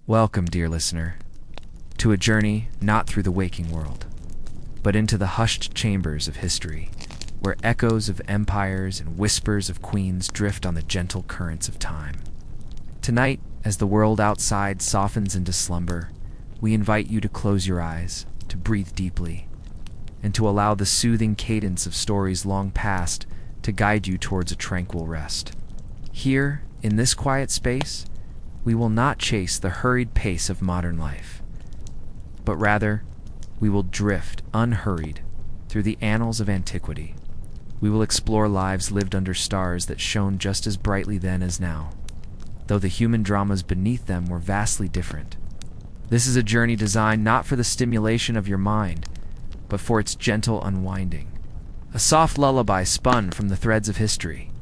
Welcome, dear listener, to a journey not through the waking world, but into the hushed chambers of history, where echoes of empires and whispers of queens drift on the gentle currents of time. Tonight, as the world outside softens into slumber, we invite you to close your eyes, to breathe deeply, and to allow the soothing cadence of stories long past to guide you towards a tranquil rest. Here, in this quiet space, we will not chase the hurried pace of modern life, but rather, we will drift unhurried through the annals of antiquity. We will explore lives lived under stars that shone just as brightly then as now, though the human dramas beneath them were vastly different. This is a journey designed not for the stimulation of your mind, but for its gentle unwinding. A soft lullaby spun from the threads of history.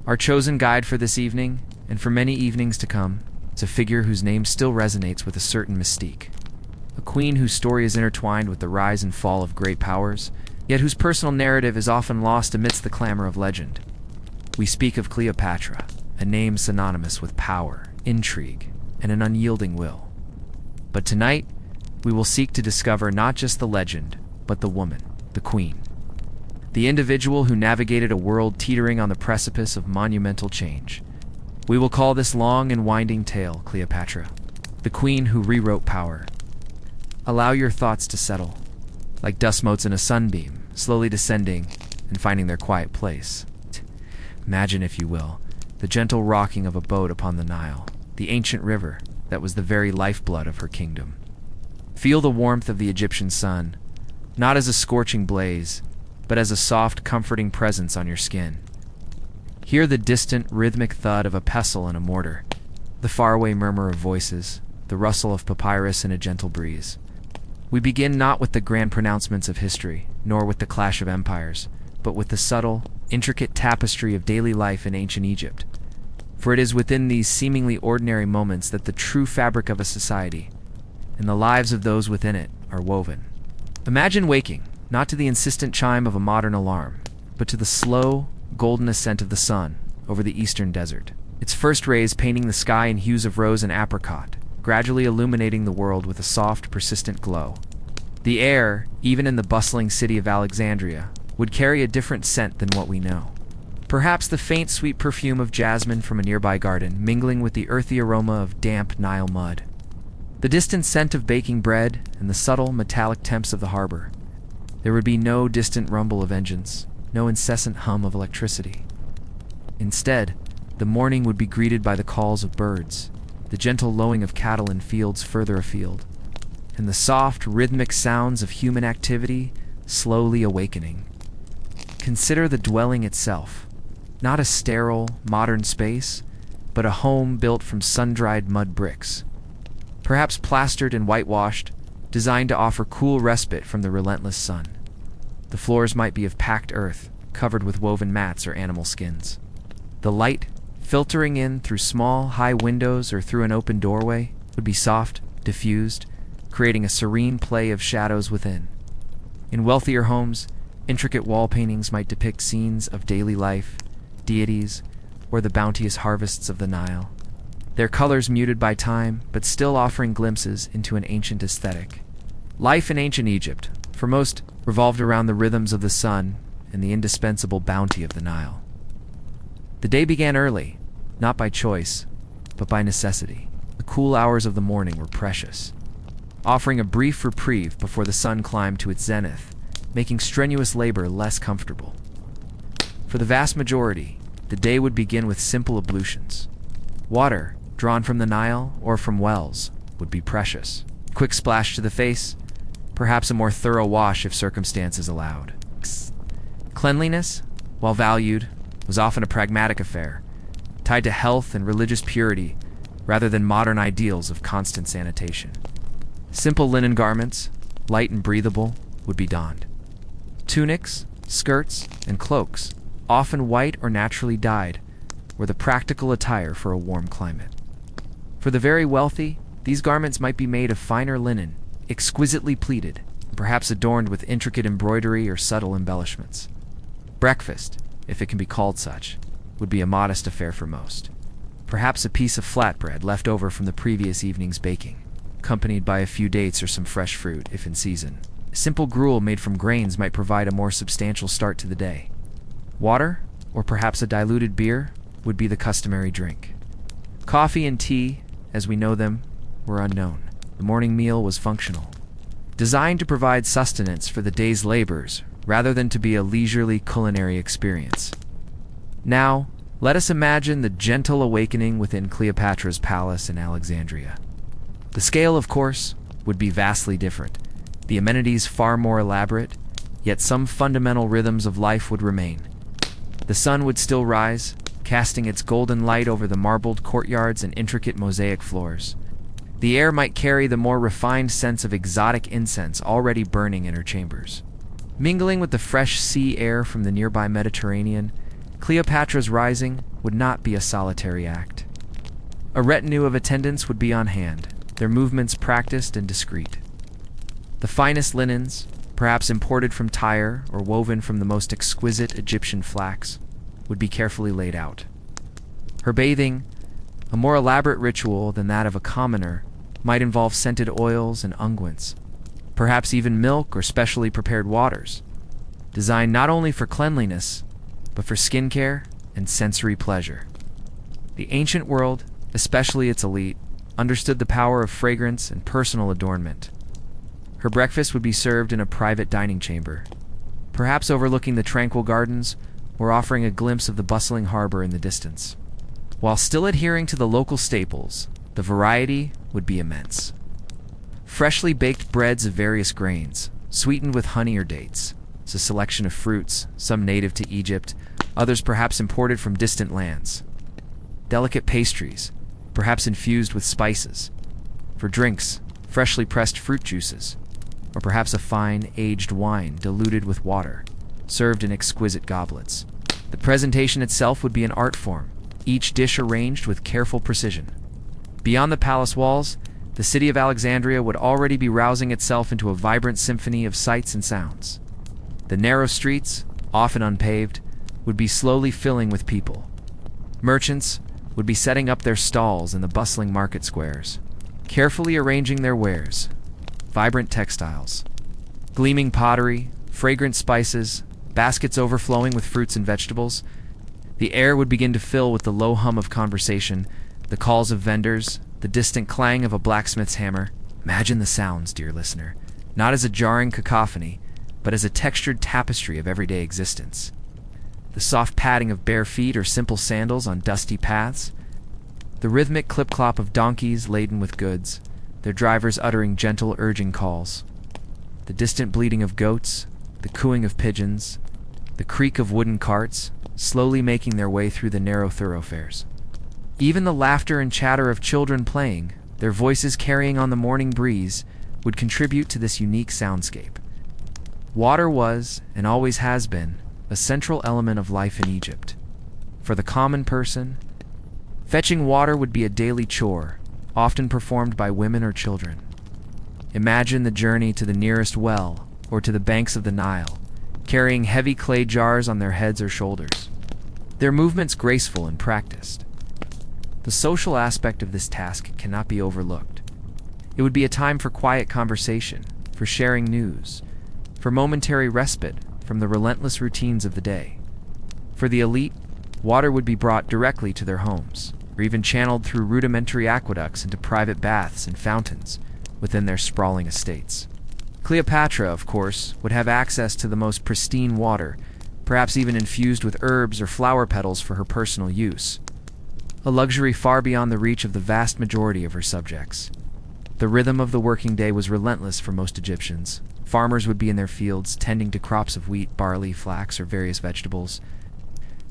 Our chosen guide for this evening, and for many evenings to come, is a figure whose name still resonates with a certain mystique. A queen whose story is intertwined with the rise and fall of great powers, yet whose personal narrative is often lost amidst the clamor of legend. We speak of Cleopatra, a name synonymous with power, intrigue, and an unyielding will. But tonight, we will seek to discover not just the legend, but the woman, the queen. The individual who navigated a world teetering on the precipice of monumental change. We will call this long and winding tale Cleopatra, the queen who rewrote power. Allow your thoughts to settle, like dust motes in a sunbeam, slowly descending and finding their quiet place. Imagine, if you will, the gentle rocking of a boat upon the Nile, the ancient river that was the very lifeblood of her kingdom. Feel the warmth of the Egyptian sun, not as a scorching blaze, but as a soft, comforting presence on your skin. Hear the distant, rhythmic thud of a pestle and a mortar, the faraway murmur of voices, the rustle of papyrus in a gentle breeze. We begin not with the grand pronouncements of history, nor with the clash of empires, but with the subtle, intricate tapestry of daily life in ancient Egypt. For it is within these seemingly ordinary moments that the true fabric of a society, and the lives of those within it, are woven. Imagine waking, not to the insistent chime of a modern alarm, but to the slow, golden ascent of the sun over the eastern desert, its first rays painting the sky in hues of rose and apricot, gradually illuminating the world with a soft, persistent glow. The air, even in the bustling city of Alexandria, would carry a different scent than what we know. Perhaps the faint, sweet perfume of jasmine from a nearby garden, mingling with the earthy aroma of damp Nile mud. The distant scent of baking bread and the subtle, metallic temps of the harbor. There would be no distant rumble of engines, no incessant hum of electricity. Instead, the morning would be greeted by the calls of birds, the gentle lowing of cattle in fields further afield, and the soft, rhythmic sounds of human activity slowly awakening. Consider the dwelling itself, not a sterile, modern space, but a home built from sun-dried mud bricks, perhaps plastered and whitewashed, designed to offer cool respite from the relentless sun. The floors might be of packed earth, covered with woven mats or animal skins. The light, filtering in through small, high windows or through an open doorway, would be soft, diffused, creating a serene play of shadows within. In wealthier homes, intricate wall paintings might depict scenes of daily life, deities, or the bounteous harvests of the Nile, their colors muted by time, but still offering glimpses into an ancient aesthetic. Life in ancient Egypt, for most, revolved around the rhythms of the sun and the indispensable bounty of the Nile. The day began early, not by choice, but by necessity. The cool hours of the morning were precious, offering a brief reprieve before the sun climbed to its zenith, making strenuous labor less comfortable. For the vast majority, the day would begin with simple ablutions. Water, drawn from the Nile or from wells, would be precious. Quick splash to the face, perhaps a more thorough wash if circumstances allowed. Cleanliness, while valued, was often a pragmatic affair, tied to health and religious purity rather than modern ideals of constant sanitation. Simple linen garments, light and breathable, would be donned. Tunics, skirts, and cloaks, often white or naturally dyed, were the practical attire for a warm climate. For the very wealthy, these garments might be made of finer linen, exquisitely pleated, and perhaps adorned with intricate embroidery or subtle embellishments. Breakfast, if it can be called such, would be a modest affair for most. perhaps a piece of flatbread left over from the previous evening's baking, accompanied by a few dates or some fresh fruit, if in season. Simple gruel made from grains might provide a more substantial start to the day. Water, or perhaps a diluted beer, would be the customary drink. Coffee and tea, as we know them, were unknown. The morning meal was functional, designed to provide sustenance for the day's labors rather than to be a leisurely culinary experience. Now, let us imagine the gentle awakening within Cleopatra's palace in Alexandria. The scale, of course, would be vastly different, the amenities far more elaborate, yet some fundamental rhythms of life would remain. The sun would still rise, casting its golden light over the marbled courtyards and intricate mosaic floors. The air might carry the more refined sense of exotic incense already burning in her chambers. Mingling with the fresh sea air from the nearby Mediterranean, Cleopatra's rising would not be a solitary act. A retinue of attendants would be on hand, their movements practiced and discreet. The finest linens, perhaps imported from Tyre or woven from the most exquisite Egyptian flax, would be carefully laid out. Her bathing, a more elaborate ritual than that of a commoner, might involve scented oils and unguents, perhaps even milk or specially prepared waters, designed not only for cleanliness, but for skincare and sensory pleasure. The ancient world, especially its elite, understood the power of fragrance and personal adornment. Her breakfast would be served in a private dining chamber, perhaps overlooking the tranquil gardens or offering a glimpse of the bustling harbor in the distance. While still adhering to the local staples, the variety would be immense. Freshly baked breads of various grains, sweetened with honey or dates, a selection of fruits, some native to Egypt, others perhaps imported from distant lands. Delicate pastries, perhaps infused with spices. For drinks, freshly pressed fruit juices, or perhaps a fine, aged wine diluted with water, served in exquisite goblets. The presentation itself would be an art form, each dish arranged with careful precision. Beyond the palace walls, the city of Alexandria would already be rousing itself into a vibrant symphony of sights and sounds. The narrow streets, often unpaved, would be slowly filling with people. Merchants would be setting up their stalls in the bustling market squares, carefully arranging their wares. Vibrant textiles, gleaming pottery, fragrant spices, baskets overflowing with fruits and vegetables. The air would begin to fill with the low hum of conversation, the calls of vendors, the distant clang of a blacksmith's hammer. Imagine the sounds, dear listener, not as a jarring cacophony, but as a textured tapestry of everyday existence. The soft padding of bare feet or simple sandals on dusty paths, the rhythmic clip-clop of donkeys laden with goods, their drivers uttering gentle, urging calls, the distant bleating of goats, the cooing of pigeons, the creak of wooden carts, slowly making their way through the narrow thoroughfares. Even the laughter and chatter of children playing, their voices carrying on the morning breeze, would contribute to this unique soundscape. Water was, and always has been, a central element of life in Egypt. For the common person, fetching water would be a daily chore, often performed by women or children. Imagine the journey to the nearest well or to the banks of the Nile, carrying heavy clay jars on their heads or shoulders, their movements graceful and practiced. The social aspect of this task cannot be overlooked. It would be a time for quiet conversation, for sharing news, for momentary respite from the relentless routines of the day. For the elite, water would be brought directly to their homes, or even channeled through rudimentary aqueducts into private baths and fountains within their sprawling estates. Cleopatra, of course, would have access to the most pristine water, perhaps even infused with herbs or flower petals for her personal use, a luxury far beyond the reach of the vast majority of her subjects. The rhythm of the working day was relentless for most Egyptians. Farmers would be in their fields, tending to crops of wheat, barley, flax, or various vegetables.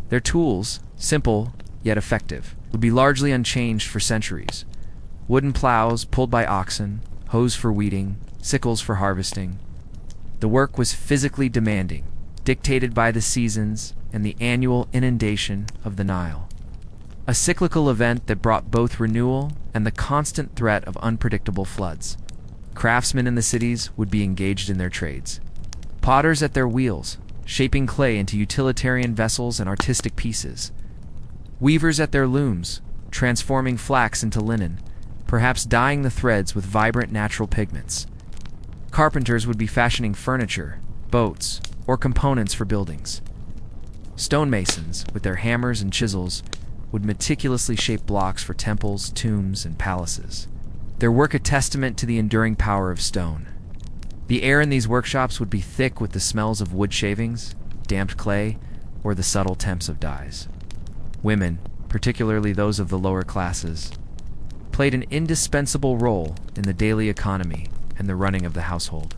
Their tools, simple yet effective, would be largely unchanged for centuries. Wooden plows pulled by oxen, hoes for weeding, sickles for harvesting. The work was physically demanding, dictated by the seasons and the annual inundation of the Nile. A cyclical event that brought both renewal and the constant threat of unpredictable floods. Craftsmen in the cities would be engaged in their trades. Potters at their wheels, shaping clay into utilitarian vessels and artistic pieces. Weavers at their looms, transforming flax into linen, perhaps dyeing the threads with vibrant natural pigments. Carpenters would be fashioning furniture, boats, or components for buildings. Stonemasons, with their hammers and chisels, would meticulously shape blocks for temples, tombs, and palaces. Their work a testament to the enduring power of stone. The air in these workshops would be thick with the smells of wood shavings, damped clay, or the subtle temps of dyes. Women, particularly those of the lower classes, played an indispensable role in the daily economy and the running of the household.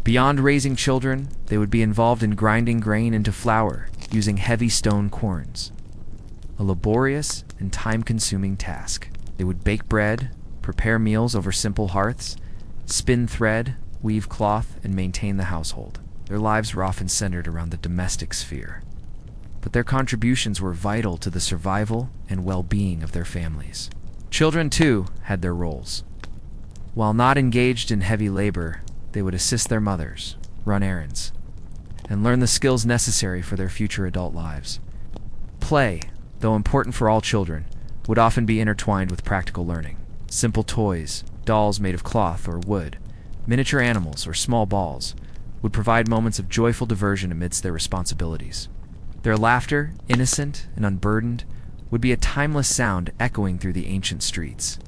Beyond raising children, they would be involved in grinding grain into flour using heavy stone querns. A laborious and time-consuming task. They would bake bread, prepare meals over simple hearths, spin thread, weave cloth, and maintain the household. Their lives were often centered around the domestic sphere, but their contributions were vital to the survival and well-being of their families. Children, too, had their roles. While not engaged in heavy labor, they would assist their mothers, run errands, and learn the skills necessary for their future adult lives. Play, though important for all children, would often be intertwined with practical learning. Simple toys, dolls made of cloth or wood, miniature animals, or small balls, would provide moments of joyful diversion amidst their responsibilities. Their laughter, innocent and unburdened, would be a timeless sound echoing through the ancient streets.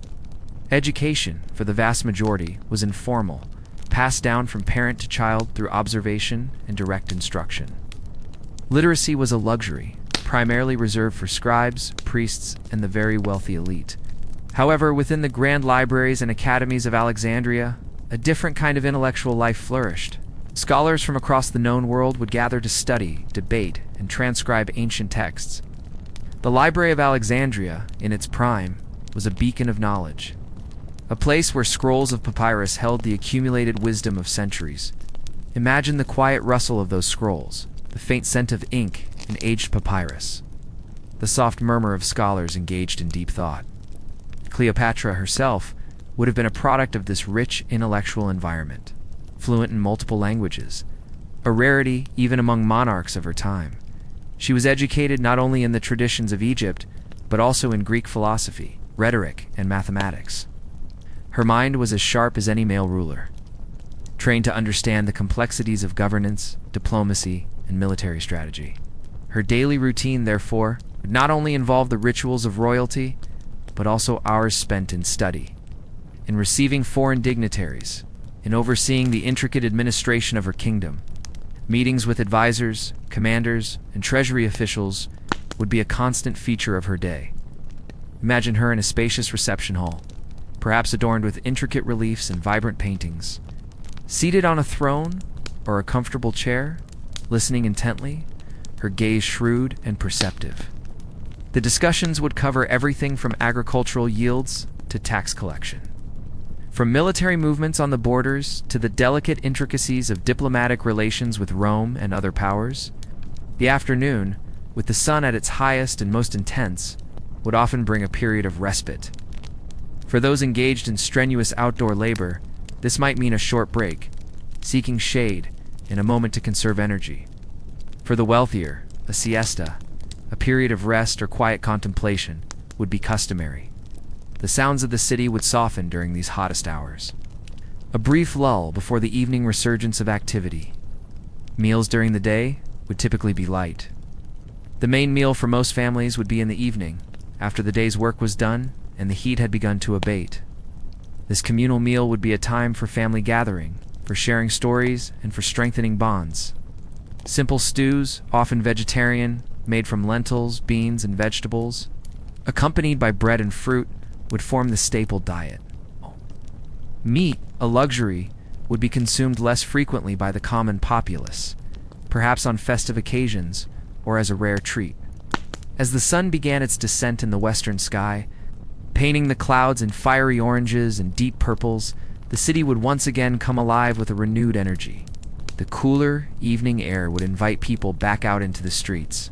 Education, for the vast majority, was informal, passed down from parent to child through observation and direct instruction. Literacy was a luxury, primarily reserved for scribes, priests, and the very wealthy elite. However, within the grand libraries and academies of Alexandria, a different kind of intellectual life flourished. Scholars from across the known world would gather to study, debate, and transcribe ancient texts. The Library of Alexandria, in its prime, was a beacon of knowledge, a place where scrolls of papyrus held the accumulated wisdom of centuries. Imagine the quiet rustle of those scrolls, the faint scent of ink and aged papyrus, the soft murmur of scholars engaged in deep thought. Cleopatra herself would have been a product of this rich intellectual environment, fluent in multiple languages, a rarity even among monarchs of her time. She was educated not only in the traditions of Egypt, but also in Greek philosophy, rhetoric, and mathematics. Her mind was as sharp as any male ruler, trained to understand the complexities of governance, diplomacy, and military strategy. Her daily routine, therefore, would not only involve the rituals of royalty, but also hours spent in study, in receiving foreign dignitaries, in overseeing the intricate administration of her kingdom. Meetings with advisors, commanders, and treasury officials would be a constant feature of her day. Imagine her in a spacious reception hall, perhaps adorned with intricate reliefs and vibrant paintings. Seated on a throne or a comfortable chair, listening intently, her gaze shrewd and perceptive. The discussions would cover everything from agricultural yields to tax collection, from military movements on the borders to the delicate intricacies of diplomatic relations with Rome and other powers. The afternoon, with the sun at its highest and most intense, would often bring a period of respite. For those engaged in strenuous outdoor labor, this might mean a short break, seeking shade, and a moment to conserve energy. For the wealthier, a siesta, a period of rest or quiet contemplation, would be customary. The sounds of the city would soften during these hottest hours. A brief lull before the evening resurgence of activity. Meals during the day would typically be light. The main meal for most families would be in the evening, after the day's work was done and the heat had begun to abate. This communal meal would be a time for family gathering, for sharing stories, and for strengthening bonds. Simple stews, often vegetarian, made from lentils, beans, and vegetables, accompanied by bread and fruit, would form the staple diet. Meat, a luxury, would be consumed less frequently by the common populace, perhaps on festive occasions or as a rare treat. As the sun began its descent in the western sky, painting the clouds in fiery oranges and deep purples, the city would once again come alive with a renewed energy. The cooler, evening air would invite people back out into the streets.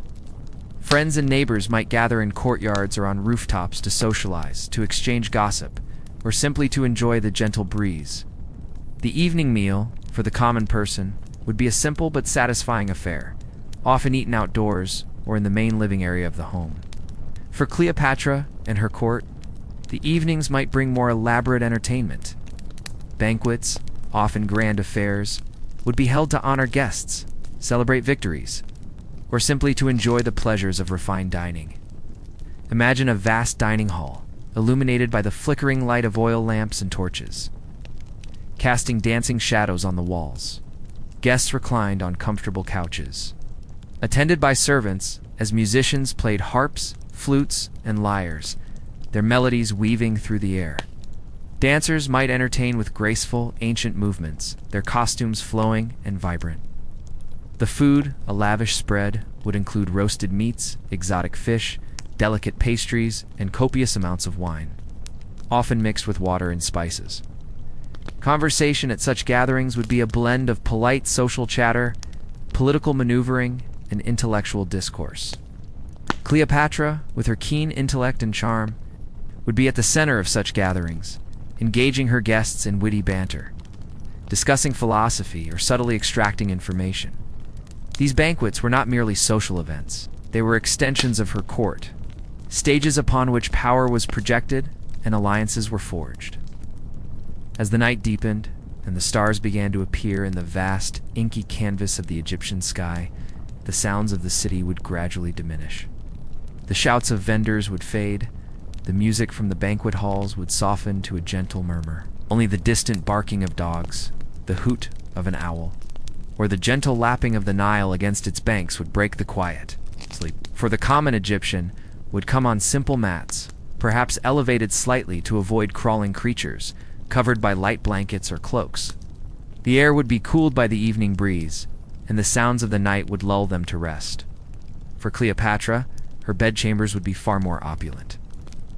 Friends and neighbors might gather in courtyards or on rooftops to socialize, to exchange gossip, or simply to enjoy the gentle breeze. The evening meal, for the common person, would be a simple but satisfying affair, often eaten outdoors or in the main living area of the home. For Cleopatra and her court, the evenings might bring more elaborate entertainment. Banquets, often grand affairs, would be held to honor guests, celebrate victories, or simply to enjoy the pleasures of refined dining. Imagine a vast dining hall, illuminated by the flickering light of oil lamps and torches, casting dancing shadows on the walls. Guests reclined on comfortable couches, attended by servants as musicians played harps, flutes, and lyres, their melodies weaving through the air. Dancers might entertain with graceful, ancient movements, their costumes flowing and vibrant. The food, a lavish spread, would include roasted meats, exotic fish, delicate pastries, and copious amounts of wine, often mixed with water and spices. Conversation at such gatherings would be a blend of polite social chatter, political maneuvering, and intellectual discourse. Cleopatra, with her keen intellect and charm, would be at the center of such gatherings, engaging her guests in witty banter, discussing philosophy or subtly extracting information. These banquets were not merely social events. They were extensions of her court, stages upon which power was projected and alliances were forged. As the night deepened and the stars began to appear in the vast, inky canvas of the Egyptian sky, the sounds of the city would gradually diminish. The shouts of vendors would fade, the music from the banquet halls would soften to a gentle murmur. Only the distant barking of dogs, the hoot of an owl, or the gentle lapping of the Nile against its banks would break the quiet. Sleep. For the common Egyptian would come on simple mats, perhaps elevated slightly to avoid crawling creatures, covered by light blankets or cloaks. The air would be cooled by the evening breeze, and the sounds of the night would lull them to rest. For Cleopatra, her bedchambers would be far more opulent.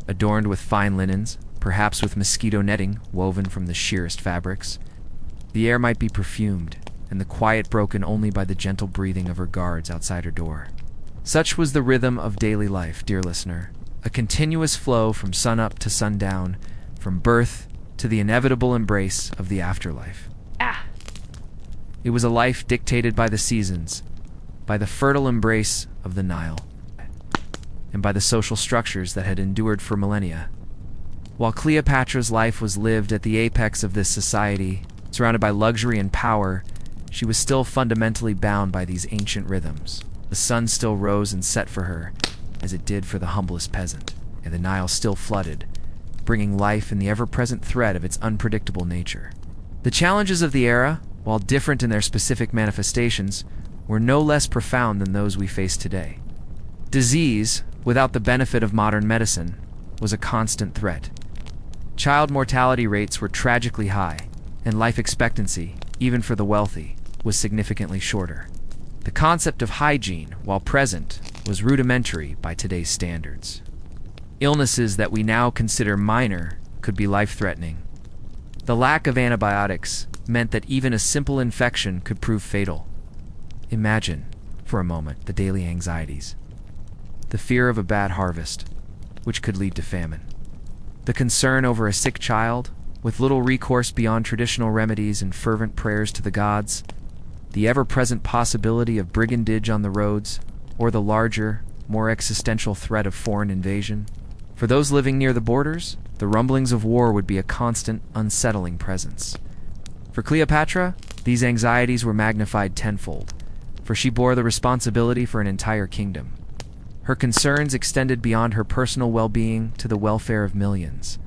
Adorned with fine linens, perhaps with mosquito netting woven from the sheerest fabrics, the air might be perfumed, and the quiet broken only by the gentle breathing of her guards outside her door. Such was the rhythm of daily life, dear listener, a continuous flow from sunup to sundown, from birth to the inevitable embrace of the afterlife. It was a life dictated by the seasons, by the fertile embrace of the Nile, and by the social structures that had endured for millennia. While Cleopatra's life was lived at the apex of this society, surrounded by luxury and power, she was still fundamentally bound by these ancient rhythms. The sun still rose and set for her, as it did for the humblest peasant, and the Nile still flooded, bringing life in the ever-present thread of its unpredictable nature. The challenges of the era, while different in their specific manifestations, were no less profound than those we face today. Disease, without the benefit of modern medicine, was a constant threat. Child mortality rates were tragically high, and life expectancy, even for the wealthy, was significantly shorter. The concept of hygiene, while present, was rudimentary by today's standards. Illnesses that we now consider minor could be life-threatening. The lack of antibiotics meant that even a simple infection could prove fatal. Imagine, for a moment, the daily anxieties. The fear of a bad harvest, which could lead to famine. The concern over a sick child, with little recourse beyond traditional remedies and fervent prayers to the gods. The ever-present possibility of brigandage on the roads, or the larger, more existential threat of foreign invasion. For those living near the borders, the rumblings of war would be a constant, unsettling presence. For Cleopatra, these anxieties were magnified tenfold, for she bore the responsibility for an entire kingdom. Her concerns extended beyond her personal well-being to the welfare of millions.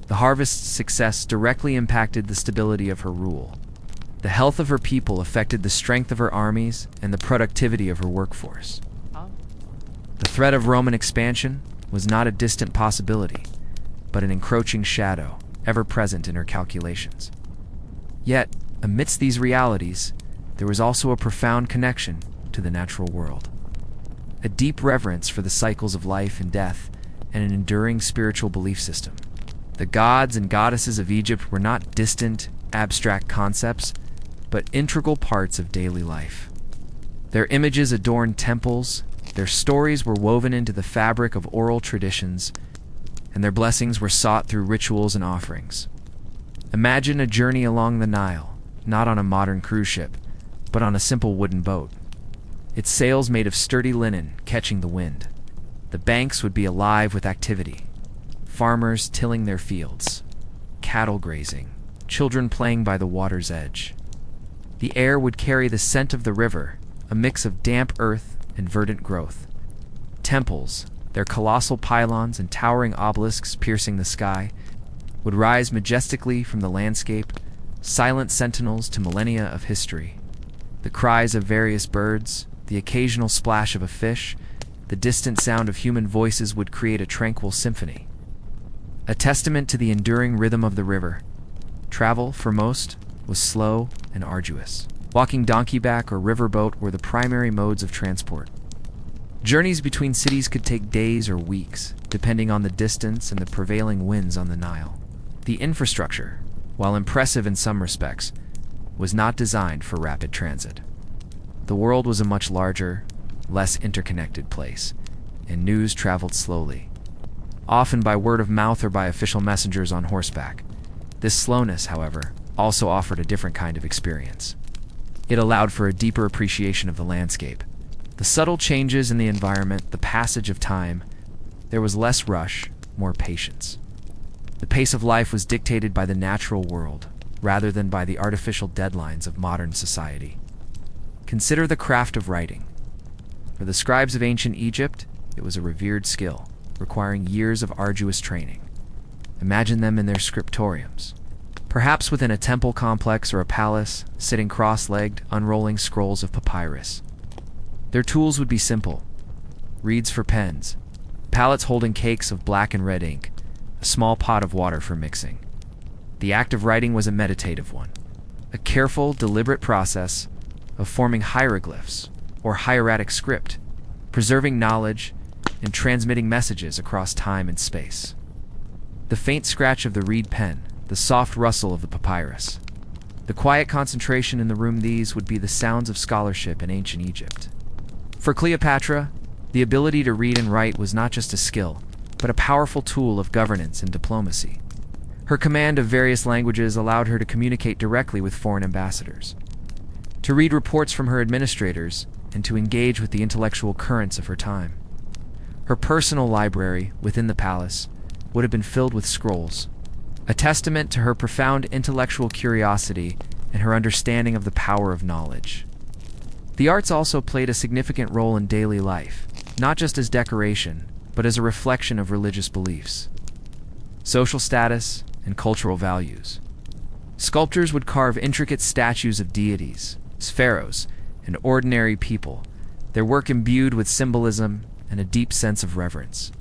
The harvest's success directly impacted the stability of her rule. The health of her people affected the strength of her armies and the productivity of her workforce. The threat of Roman expansion was not a distant possibility, but an encroaching shadow, ever present in her calculations. Yet, amidst these realities, there was also a profound connection to the natural world. A deep reverence for the cycles of life and death, and an enduring spiritual belief system. The gods and goddesses of Egypt were not distant, abstract concepts, but integral parts of daily life. Their images adorned temples, their stories were woven into the fabric of oral traditions, and their blessings were sought through rituals and offerings. Imagine a journey along the Nile, not on a modern cruise ship, but on a simple wooden boat. Its sails made of sturdy linen, catching the wind. The banks would be alive with activity. Farmers tilling their fields, cattle grazing, children playing by the water's edge. The air would carry the scent of the river, a mix of damp earth and verdant growth. Temples, their colossal pylons and towering obelisks piercing the sky, would rise majestically from the landscape, silent sentinels to millennia of history. The cries of various birds, the occasional splash of a fish, the distant sound of human voices would create a tranquil symphony. A testament to the enduring rhythm of the river. Travel, for most, was slow and arduous. Walking donkeyback or riverboat were the primary modes of transport. Journeys between cities could take days or weeks, depending on the distance and the prevailing winds on the Nile. The infrastructure, while impressive in some respects, was not designed for rapid transit. The world was a much larger, less interconnected place, and news traveled slowly, often by word of mouth or by official messengers on horseback. This slowness, however, also offered a different kind of experience. It allowed for a deeper appreciation of the landscape. The subtle changes in the environment, the passage of time. There was less rush, more patience. The pace of life was dictated by the natural world, rather than by the artificial deadlines of modern society. Consider the craft of writing. For the scribes of ancient Egypt, it was a revered skill, requiring years of arduous training. Imagine them in their scriptoriums, perhaps within a temple complex or a palace, sitting cross-legged, unrolling scrolls of papyrus. Their tools would be simple: reeds for pens, palettes holding cakes of black and red ink, a small pot of water for mixing. The act of writing was a meditative one, a careful, deliberate process of forming hieroglyphs or hieratic script, preserving knowledge and transmitting messages across time and space. The faint scratch of the reed pen, the soft rustle of the papyrus, the quiet concentration in the room, these would be the sounds of scholarship in ancient Egypt. For Cleopatra, the ability to read and write was not just a skill, but a powerful tool of governance and diplomacy. Her command of various languages allowed her to communicate directly with foreign ambassadors, to read reports from her administrators, and to engage with the intellectual currents of her time. Her personal library within the palace would have been filled with scrolls, a testament to her profound intellectual curiosity and her understanding of the power of knowledge. The arts also played a significant role in daily life, not just as decoration, but as a reflection of religious beliefs, social status, and cultural values. Sculptors would carve intricate statues of deities, pharaohs, and ordinary people, their work imbued with symbolism and a deep sense of reverence.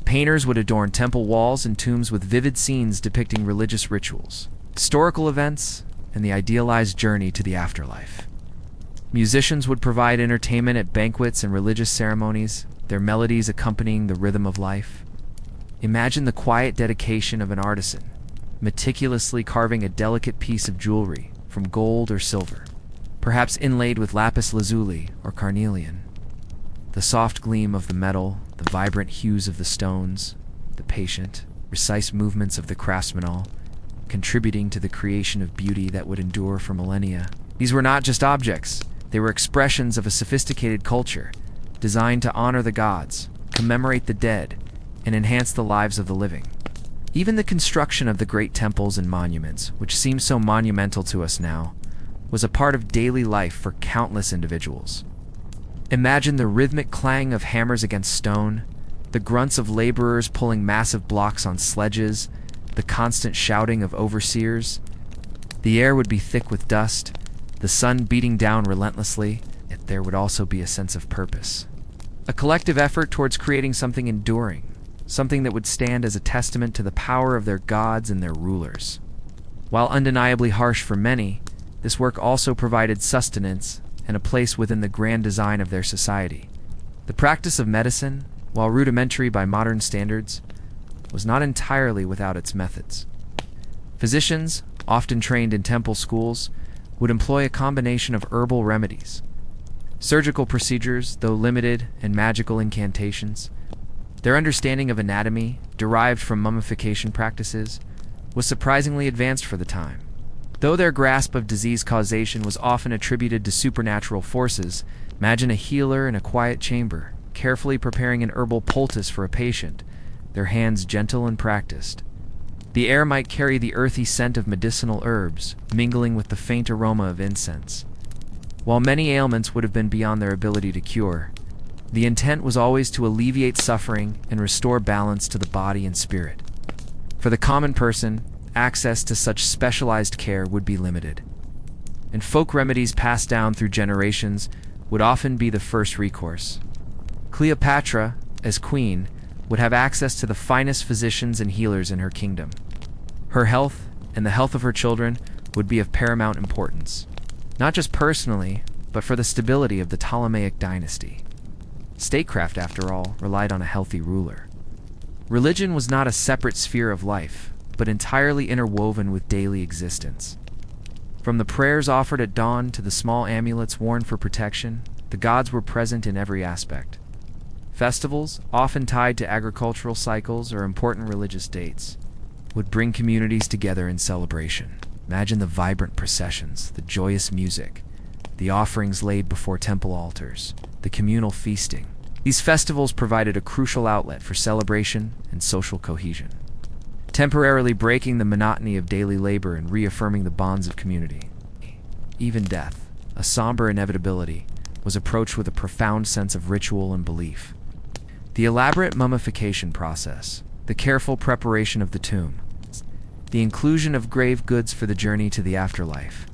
Painters would adorn temple walls and tombs with vivid scenes depicting religious rituals, historical events, and the idealized journey to the afterlife. Musicians would provide entertainment at banquets and religious ceremonies, their melodies accompanying the rhythm of life. Imagine the quiet dedication of an artisan, meticulously carving a delicate piece of jewelry from gold or silver, perhaps inlaid with lapis lazuli or carnelian. The soft gleam of the metal, the vibrant hues of the stones, the patient, precise movements of the craftsman, all contributing to the creation of beauty that would endure for millennia. These were not just objects, they were expressions of a sophisticated culture, designed to honor the gods, commemorate the dead, and enhance the lives of the living. Even the construction of the great temples and monuments, which seem so monumental to us now, was a part of daily life for countless individuals. Imagine the rhythmic clang of hammers against stone, the grunts of laborers pulling massive blocks on sledges, the constant shouting of overseers. The air would be thick with dust, the sun beating down relentlessly, yet there would also be a sense of purpose. A collective effort towards creating something enduring, something that would stand as a testament to the power of their gods and their rulers. While undeniably harsh for many, this work also provided sustenance and a place within the grand design of their society. The practice of medicine, while rudimentary by modern standards, was not entirely without its methods. Physicians, often trained in temple schools, would employ a combination of herbal remedies, surgical procedures, though limited, and magical incantations. Their understanding of anatomy, derived from mummification practices, was surprisingly advanced for the time. Though their grasp of disease causation was often attributed to supernatural forces, imagine a healer in a quiet chamber, carefully preparing an herbal poultice for a patient, their hands gentle and practiced. The air might carry the earthy scent of medicinal herbs, mingling with the faint aroma of incense. While many ailments would have been beyond their ability to cure, the intent was always to alleviate suffering and restore balance to the body and spirit. For the common person, access to such specialized care would be limited, and folk remedies passed down through generations would often be the first recourse. Cleopatra, as queen, would have access to the finest physicians and healers in her kingdom. Her health and the health of her children would be of paramount importance, not just personally, but for the stability of the Ptolemaic dynasty. Statecraft, after all, relied on a healthy ruler. Religion was not a separate sphere of life, but entirely interwoven with daily existence. From the prayers offered at dawn to the small amulets worn for protection, the gods were present in every aspect. Festivals, often tied to agricultural cycles or important religious dates, would bring communities together in celebration. Imagine the vibrant processions, the joyous music, the offerings laid before temple altars, the communal feasting. These festivals provided a crucial outlet for celebration and social cohesion, temporarily breaking the monotony of daily labor and reaffirming the bonds of community. Even death, a somber inevitability, was approached with a profound sense of ritual and belief. The elaborate mummification process, the careful preparation of the tomb, the inclusion of grave goods for the journey to the afterlife,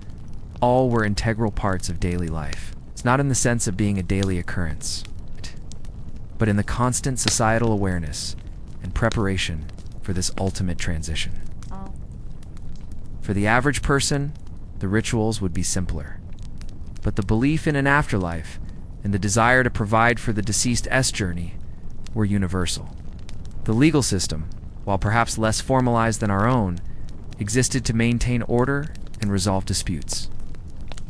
all were integral parts of daily life. It's not in the sense of being a daily occurrence, but in the constant societal awareness and preparation for this ultimate transition. For the average person, the rituals would be simpler, but the belief in an afterlife and the desire to provide for the deceased's journey were universal. The legal system, while perhaps less formalized than our own, existed to maintain order and resolve disputes.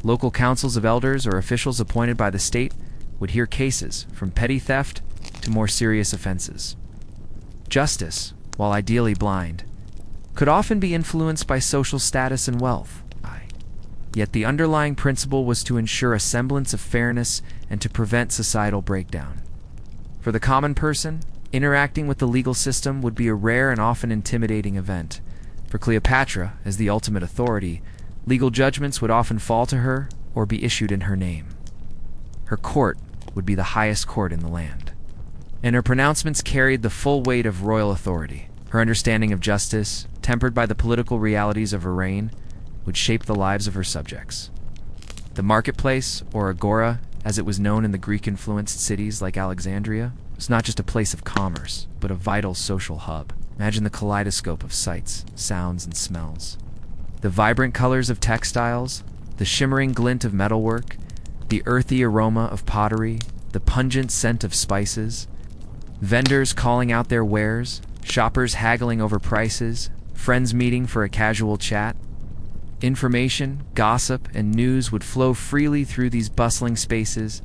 Local councils of elders or officials appointed by the state would hear cases from petty theft to more serious offenses. Justice, while ideally blind, could often be influenced by social status and wealth. Yet the underlying principle was to ensure a semblance of fairness and to prevent societal breakdown. For the common person, interacting with the legal system would be a rare and often intimidating event. For Cleopatra, as the ultimate authority, legal judgments would often fall to her or be issued in her name. Her court would be the highest court in the land, and her pronouncements carried the full weight of royal authority. Her understanding of justice, tempered by the political realities of her reign, would shape the lives of her subjects. The marketplace, or agora, as it was known in the Greek-influenced cities like Alexandria, was not just a place of commerce, but a vital social hub. Imagine the kaleidoscope of sights, sounds, and smells. The vibrant colors of textiles, the shimmering glint of metalwork, the earthy aroma of pottery, the pungent scent of spices, vendors calling out their wares, shoppers haggling over prices, friends meeting for a casual chat. Information, gossip, and news would flow freely through these bustling spaces,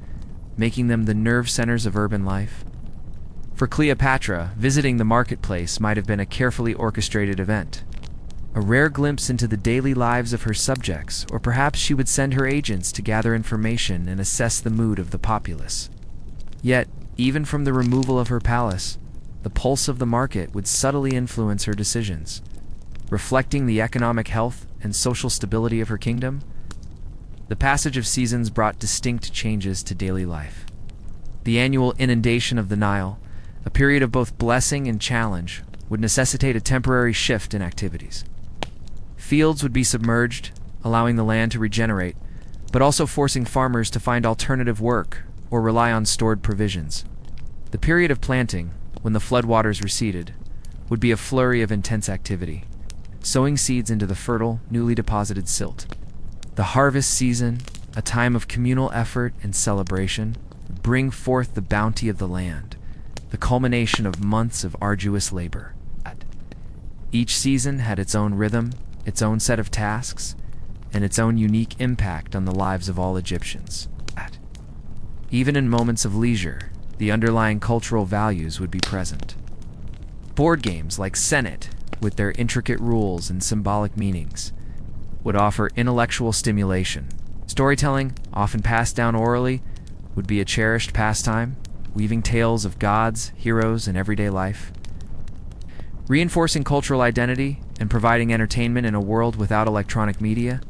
making them the nerve centers of urban life. For Cleopatra, visiting the marketplace might have been a carefully orchestrated event, a rare glimpse into the daily lives of her subjects, or perhaps she would send her agents to gather information and assess the mood of the populace. Yet, even from the removal of her palace, the pulse of the market would subtly influence her decisions, reflecting the economic health and social stability of her kingdom. The passage of seasons brought distinct changes to daily life. The annual inundation of the Nile, a period of both blessing and challenge, would necessitate a temporary shift in activities. Fields would be submerged, allowing the land to regenerate, but also forcing farmers to find alternative work or rely on stored provisions. The period of planting, when the floodwaters receded, would be a flurry of intense activity, sowing seeds into the fertile, newly deposited silt. The harvest season, a time of communal effort and celebration, would bring forth the bounty of the land, the culmination of months of arduous labor. Each season had its own rhythm, its own set of tasks, and its own unique impact on the lives of all Egyptians. Even in moments of leisure, the underlying cultural values would be present. Board games like Senate, with their intricate rules and symbolic meanings, would offer intellectual stimulation. Storytelling, often passed down orally, would be a cherished pastime, weaving tales of gods, heroes, and everyday life. Reinforcing cultural identity and providing entertainment in a world without electronic media.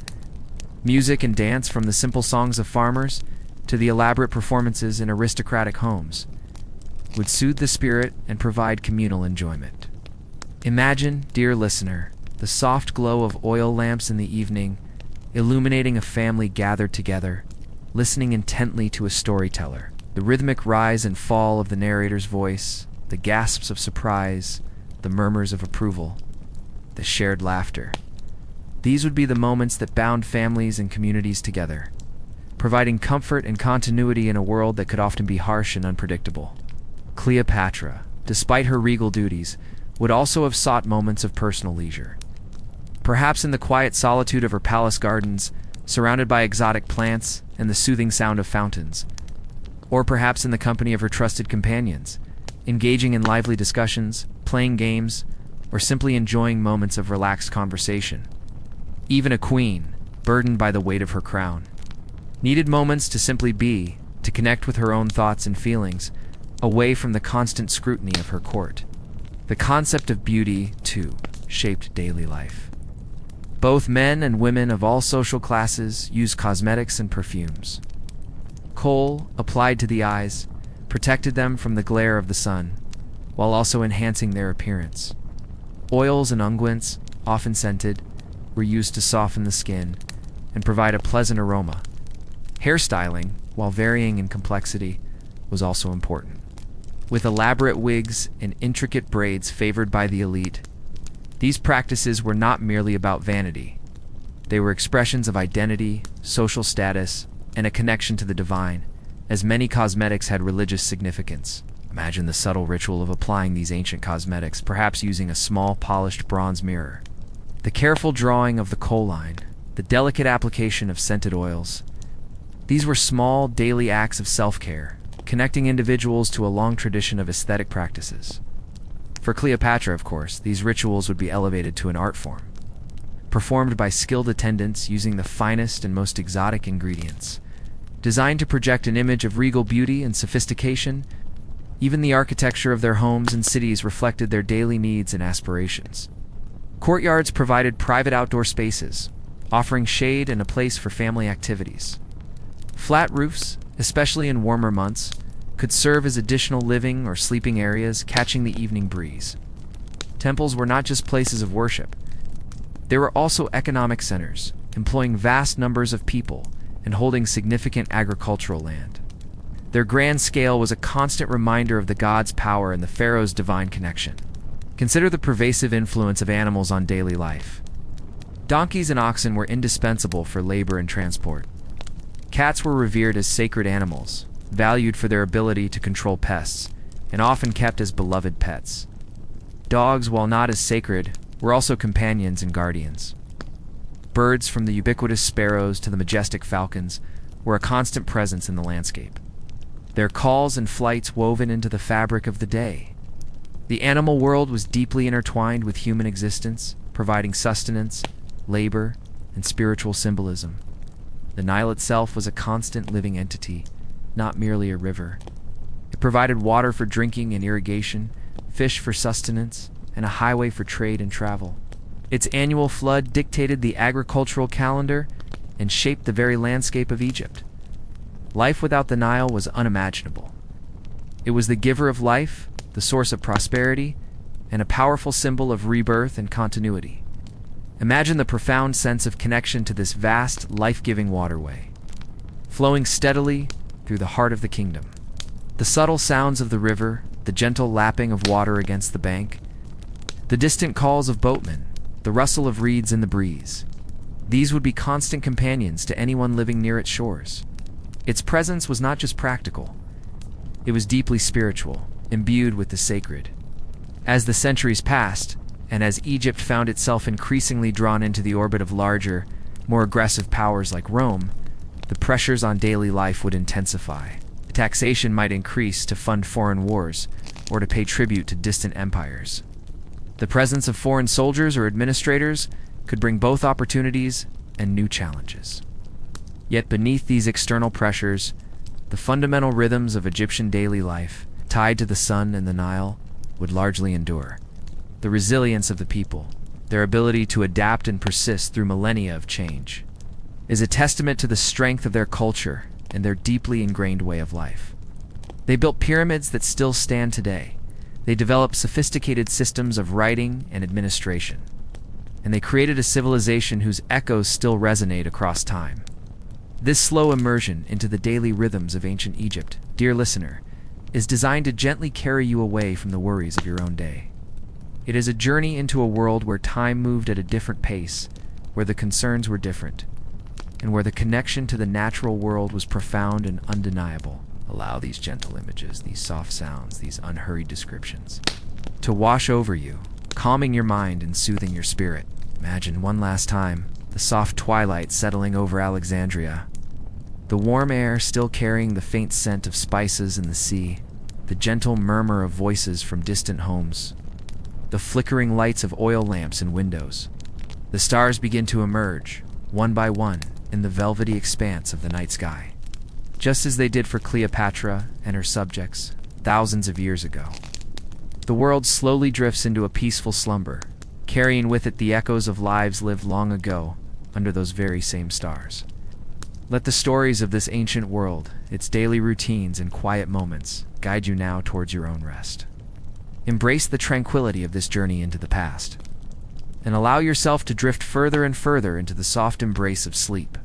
Music and dance, from the simple songs of farmers to the elaborate performances in aristocratic homes, would soothe the spirit and provide communal enjoyment. Imagine, dear listener, the soft glow of oil lamps in the evening, illuminating a family gathered together, listening intently to a storyteller. The rhythmic rise and fall of the narrator's voice, the gasps of surprise, the murmurs of approval, the shared laughter. These would be the moments that bound families and communities together, providing comfort and continuity in a world that could often be harsh and unpredictable. Cleopatra, despite her regal duties, would also have sought moments of personal leisure. Perhaps in the quiet solitude of her palace gardens, surrounded by exotic plants and the soothing sound of fountains. Or perhaps in the company of her trusted companions, engaging in lively discussions, playing games, or simply enjoying moments of relaxed conversation. Even a queen, burdened by the weight of her crown, needed moments to simply be, to connect with her own thoughts and feelings, away from the constant scrutiny of her court. The concept of beauty, too, shaped daily life. Both men and women of all social classes used cosmetics and perfumes. Kohl, applied to the eyes, protected them from the glare of the sun, while also enhancing their appearance. Oils and unguents, often scented, were used to soften the skin and provide a pleasant aroma. Hairstyling, while varying in complexity, was also important. With elaborate wigs and intricate braids favored by the elite, these practices were not merely about vanity. They were expressions of identity, social status, and a connection to the divine, as many cosmetics had religious significance. Imagine the subtle ritual of applying these ancient cosmetics, perhaps using a small polished bronze mirror. The careful drawing of the kohl line, the delicate application of scented oils. These were small, daily acts of self-care, connecting individuals to a long tradition of aesthetic practices. For Cleopatra, of course, these rituals would be elevated to an art form, performed by skilled attendants using the finest and most exotic ingredients. Designed to project an image of regal beauty and sophistication, even the architecture of their homes and cities reflected their daily needs and aspirations. Courtyards provided private outdoor spaces, offering shade and a place for family activities. Flat roofs, especially in warmer months, could serve as additional living or sleeping areas, catching the evening breeze. Temples were not just places of worship. They were also economic centers, employing vast numbers of people and holding significant agricultural land. Their grand scale was a constant reminder of the god's power and the pharaoh's divine connection. Consider the pervasive influence of animals on daily life. Donkeys and oxen were indispensable for labor and transport. Cats were revered as sacred animals, valued for their ability to control pests, and often kept as beloved pets. Dogs, while not as sacred, were also companions and guardians. Birds, from the ubiquitous sparrows to the majestic falcons, were a constant presence in the landscape. Their calls and flights woven into the fabric of the day. The animal world was deeply intertwined with human existence, providing sustenance, labor, and spiritual symbolism. The Nile itself was a constant living entity, not merely a river. It provided water for drinking and irrigation, fish for sustenance, and a highway for trade and travel. Its annual flood dictated the agricultural calendar and shaped the very landscape of Egypt. Life without the Nile was unimaginable. It was the giver of life, the source of prosperity, and a powerful symbol of rebirth and continuity. Imagine the profound sense of connection to this vast, life-giving waterway, flowing steadily through the heart of the kingdom. The subtle sounds of the river, the gentle lapping of water against the bank, the distant calls of boatmen, the rustle of reeds in the breeze. These would be constant companions to anyone living near its shores. Its presence was not just practical. It was deeply spiritual, imbued with the sacred. As the centuries passed, and as Egypt found itself increasingly drawn into the orbit of larger, more aggressive powers like Rome, the pressures on daily life would intensify. Taxation might increase to fund foreign wars or to pay tribute to distant empires. The presence of foreign soldiers or administrators could bring both opportunities and new challenges. Yet beneath these external pressures, The fundamental rhythms of Egyptian daily life, tied to the sun and the Nile, would largely endure. The resilience of the people, their ability to adapt and persist through millennia of change, is a testament to the strength of their culture and their deeply ingrained way of life. They built pyramids that still stand today. They developed sophisticated systems of writing and administration. And they created a civilization whose echoes still resonate across time. This slow immersion into the daily rhythms of ancient Egypt, dear listener, is designed to gently carry you away from the worries of your own day. It is a journey into a world where time moved at a different pace, where the concerns were different, and where the connection to the natural world was profound and undeniable. Allow these gentle images, these soft sounds, these unhurried descriptions to wash over you, calming your mind and soothing your spirit. Imagine one last time the soft twilight settling over Alexandria, the warm air still carrying the faint scent of spices and the sea, the gentle murmur of voices from distant homes, the flickering lights of oil lamps in windows. The stars begin to emerge, one by one, in the velvety expanse of the night sky, just as they did for Cleopatra and her subjects thousands of years ago. The world slowly drifts into a peaceful slumber, carrying with it the echoes of lives lived long ago under those very same stars. Let the stories of this ancient world, its daily routines and quiet moments, guide you now towards your own rest. Embrace the tranquility of this journey into the past, and allow yourself to drift further and further into the soft embrace of sleep.